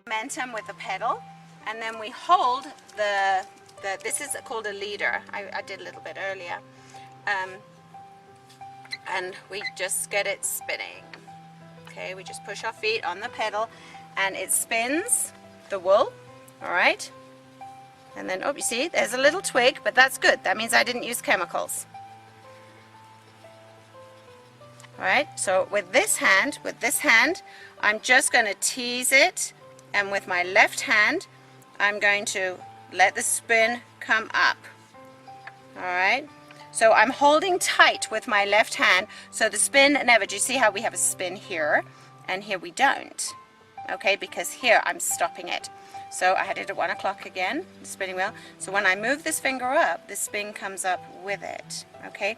momentum with the pedal, and then we hold this is called a leader. I did a little bit earlier. And we just get it spinning. Okay, we just push our feet on the pedal and it spins the wool, all right? And then, oh, you see, there's a little twig, but that's good. That means I didn't use chemicals. All right, so with this hand, I'm just going to tease it, and with my left hand, I'm going to let the spin come up. All right, so I'm holding tight with my left hand, so the spin never, do you see how we have a spin here, and here we don't? Okay, because here I'm stopping it. So I had it at 1 o'clock again, the spinning wheel. So when I move this finger up, the spin comes up with it, okay?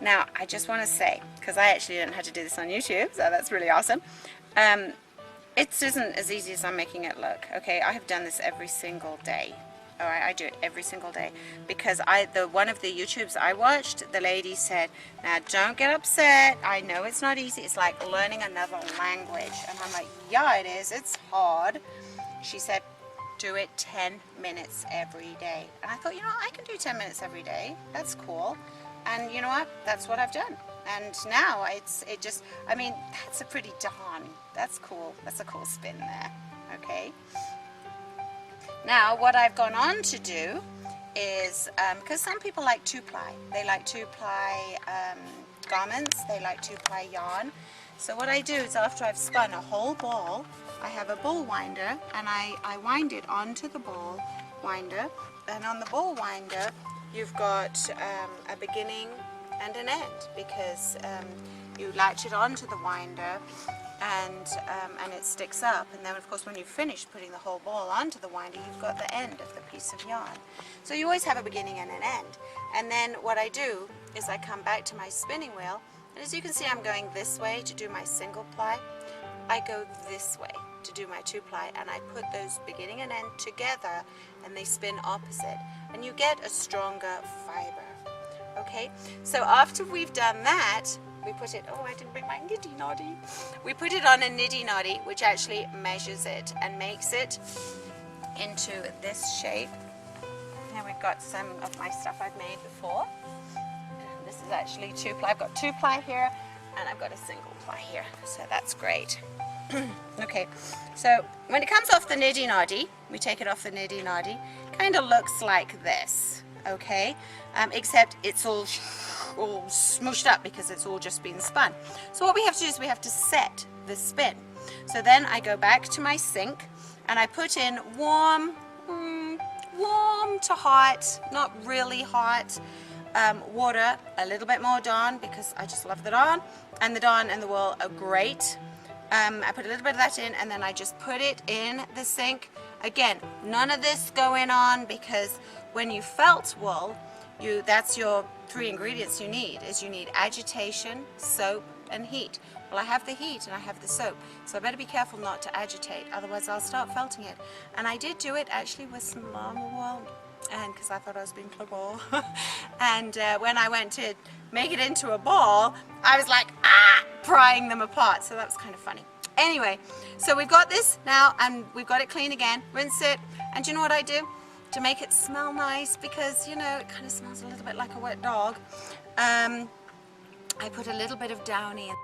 Now, I just want to say, because I actually learned how to do this on YouTube, so that's really awesome. It isn't as easy as I'm making it look, okay? I have done this every single day. All right, I do it every single day because one of the YouTubes I watched, the lady said, now don't get upset. I know it's not easy. It's like learning another language. And I'm like, yeah, it is. It's hard. She said, do it 10 minutes every day. And I thought, you know, I can do 10 minutes every day. That's cool. And you know what? That's what I've done. And now I mean, that's a pretty darn, that's cool. That's a cool spin there, okay? Now, what I've gone on to do is, because some people like two-ply. They like two-ply garments. They like two-ply yarn. So what I do is after I've spun a whole ball, I have a ball winder, and I wind it onto the ball winder. And on the ball winder, you've got a beginning and an end, because you latch it onto the winder and it sticks up, and then of course when you've finished putting the whole ball onto the winder, you've got the end of the piece of yarn. So you always have a beginning and an end. And then what I do is I come back to my spinning wheel, and as you can see, I'm going this way to do my single ply. I go this way to do my two ply, and I put those beginning and end together, and they spin opposite, and you get a stronger fiber. Okay, so after we've done that, we put it, oh, I didn't bring my niddy noddy. We put it on a niddy noddy, which actually measures it and makes it into this shape. Now we've got some of my stuff I've made before. This is actually two ply. I've got two ply here, and I've got a single ply here, so that's great. Okay, so when it comes off the niddy noddy, we take it off the niddy noddy, kind of looks like this, okay, except it's all smooshed up because it's all just been spun. So what we have to do is we have to set the spin. So then I go back to my sink and I put in warm to hot, not really hot, water, a little bit more darn because I just love the darn, and the darn and the wool are great. I put a little bit of that in, and then I just put it in the sink. Again, none of this going on, because when you felt wool, that's your 3 ingredients you need. You need agitation, soap, and heat. Well, I have the heat and I have the soap, so I better be careful not to agitate, otherwise I'll start felting it. And I did do it actually with some llama wool, and because I thought I was being clever. And when I went to make it into a ball, I was like, prying them apart, so that was kind of funny. Anyway, so we've got this now, and we've got it clean again. Rinse it, and do you know what I do to make it smell nice, because you know it kind of smells a little bit like a wet dog? I put a little bit of downy in.